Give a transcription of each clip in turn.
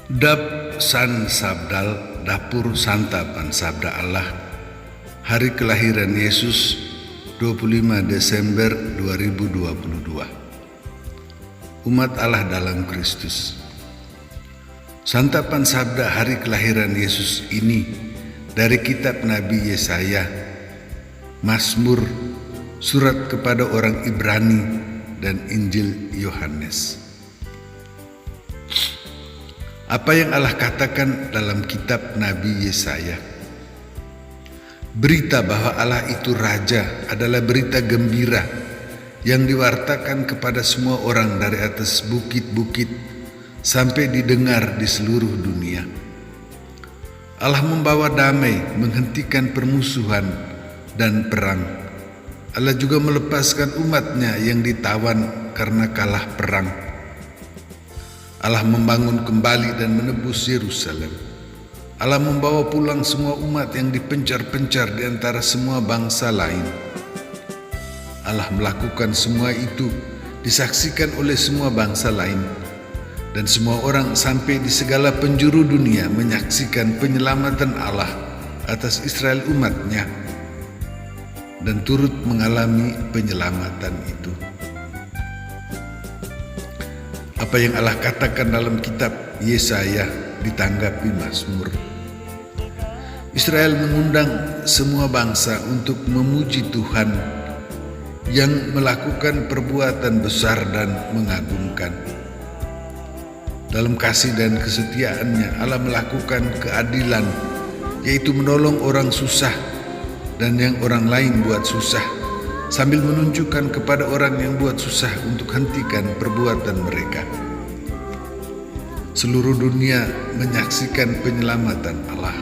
Dap San Sabdal Dapur Santapan Sabda Allah. Hari kelahiran Yesus 25 Desember 2022. Umat Allah dalam Kristus. Santapan sabda hari kelahiran Yesus ini dari kitab Nabi Yesaya, Mazmur, surat kepada orang Ibrani, dan Injil Yohanes. Apa yang Allah katakan dalam kitab Nabi Yesaya? Berita bahwa Allah itu Raja adalah berita gembira yang diwartakan kepada semua orang dari atas bukit-bukit sampai didengar di seluruh dunia. Allah membawa damai, menghentikan permusuhan dan perang. Allah juga melepaskan umatnya yang ditawan karena kalah perang. Allah membangun kembali dan menebus Yerusalem. Allah membawa pulang semua umat yang dipencar-pencar di antara semua bangsa lain. Allah melakukan semua itu disaksikan oleh semua bangsa lain, dan semua orang sampai di segala penjuru dunia menyaksikan penyelamatan Allah atas Israel umatnya dan turut mengalami penyelamatan itu. Apa yang Allah katakan dalam kitab Yesaya ditanggapi Mazmur. Israel mengundang semua bangsa untuk memuji Tuhan yang melakukan perbuatan besar dan mengagumkan. Dalam kasih dan kesetiaannya, Allah melakukan keadilan, yaitu menolong orang susah dan yang orang lain buat susah, sambil menunjukkan kepada orang yang buat susah untuk hentikan perbuatan mereka. Seluruh dunia menyaksikan penyelamatan Allah.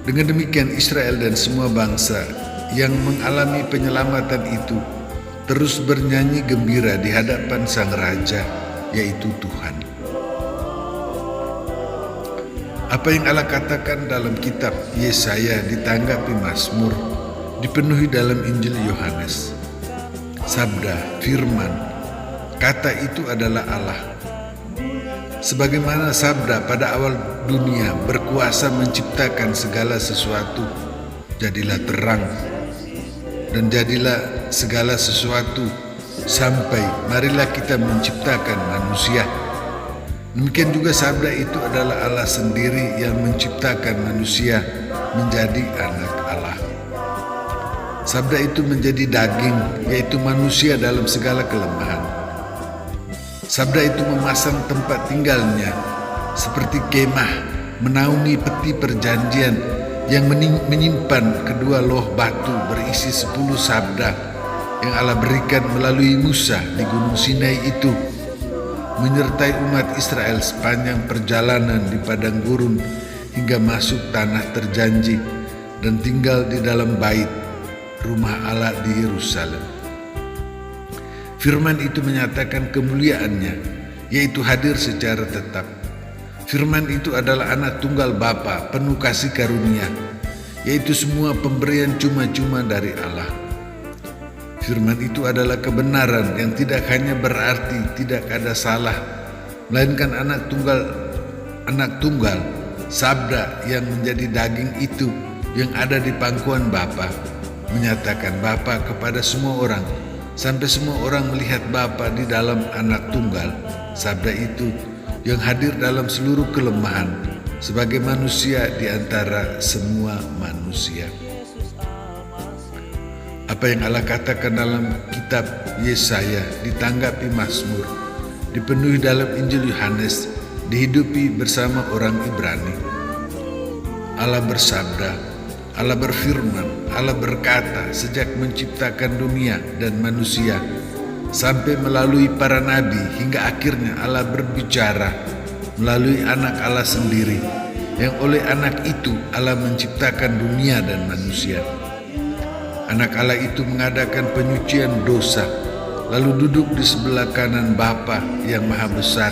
Dengan demikian Israel dan semua bangsa yang mengalami penyelamatan itu terus bernyanyi gembira di hadapan Sang Raja, yaitu Tuhan. Apa yang Allah katakan dalam kitab Yesaya ditanggapi Mazmur dipenuhi dalam Injil Yohanes. Sabda, firman, kata itu adalah Allah. Sebagaimana sabda pada awal dunia berkuasa menciptakan segala sesuatu, jadilah terang, dan jadilah segala sesuatu, sampai marilah kita menciptakan manusia. Demikian juga sabda itu adalah Allah sendiri yang menciptakan manusia menjadi anak Allah. Sabda itu menjadi daging, yaitu manusia dalam segala kelemahan. Sabda itu memasang tempat tinggalnya seperti kemah, menaungi peti perjanjian yang menyimpan kedua loh batu berisi 10 sabda yang Allah berikan melalui Musa di Gunung Sinai itu, menyertai umat Israel sepanjang perjalanan di padang gurun hingga masuk tanah terjanji dan tinggal di dalam bait rumah Allah di Yerusalem. Firman itu menyatakan kemuliaannya, yaitu hadir secara tetap. Firman itu adalah anak tunggal Bapa, penuh kasih karunia, yaitu semua pemberian cuma-cuma dari Allah. Firman itu adalah kebenaran yang tidak hanya berarti tidak ada salah, melainkan anak tunggal, sabda yang menjadi daging itu yang ada di pangkuan Bapa, menyatakan Bapa kepada semua orang, sampai semua orang melihat Bapa di dalam anak tunggal, sabda itu yang hadir dalam seluruh kelemahan sebagai manusia di antara semua manusia. Apa yang Allah katakan dalam kitab Yesaya ditanggapi Mazmur, dipenuhi dalam Injil Yohanes, dihidupi bersama orang Ibrani. Allah bersabda, Allah berfirman, Allah berkata sejak menciptakan dunia dan manusia, sampai melalui para nabi hingga akhirnya Allah berbicara melalui anak Allah sendiri, yang oleh anak itu Allah menciptakan dunia dan manusia. Anak Allah itu mengadakan penyucian dosa, lalu duduk di sebelah kanan Bapa yang Maha Besar,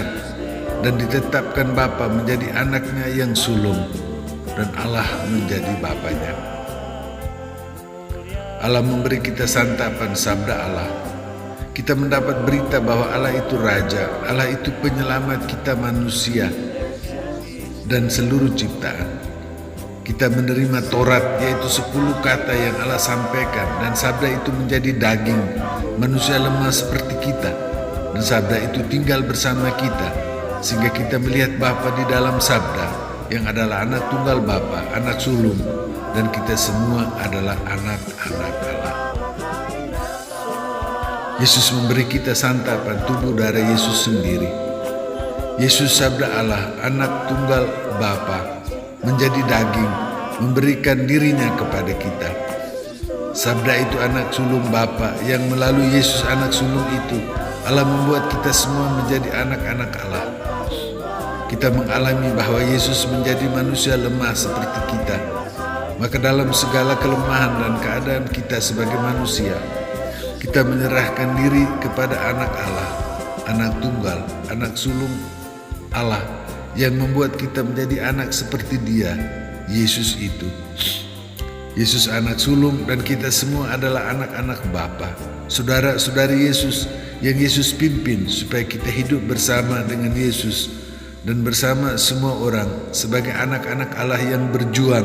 dan ditetapkan Bapa menjadi anaknya yang sulung, dan Allah menjadi Bapanya. Allah memberi kita santapan sabda Allah. Kita mendapat berita bahwa Allah itu Raja, Allah itu penyelamat kita manusia, dan seluruh ciptaan. Kita menerima Taurat, yaitu 10 kata yang Allah sampaikan, dan sabda itu menjadi daging, manusia lemah seperti kita, dan sabda itu tinggal bersama kita, sehingga kita melihat Bapa di dalam sabda, yang adalah anak tunggal Bapa, anak sulung, dan kita semua adalah anak-anak Allah. Yesus memberi kita santapan tubuh darah Yesus sendiri. Yesus sabda Allah, anak tunggal Bapa, menjadi daging, memberikan dirinya kepada kita. Sabda itu anak sulung Bapa, yang melalui Yesus anak sulung itu, Allah membuat kita semua menjadi anak-anak Allah. Kita mengalami bahwa Yesus menjadi manusia lemah seperti kita. Maka dalam segala kelemahan dan keadaan kita sebagai manusia, kita menyerahkan diri kepada anak Allah, anak tunggal, anak sulung Allah, yang membuat kita menjadi anak seperti Dia, Yesus itu. Yesus anak sulung dan kita semua adalah anak-anak Bapa, saudara-saudari Yesus yang Yesus pimpin supaya kita hidup bersama dengan Yesus dan bersama semua orang sebagai anak-anak Allah yang berjuang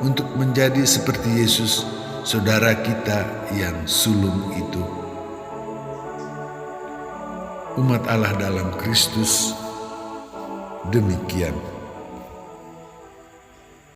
untuk menjadi seperti Yesus, saudara kita yang sulung itu. Umat Allah dalam Kristus, demikian.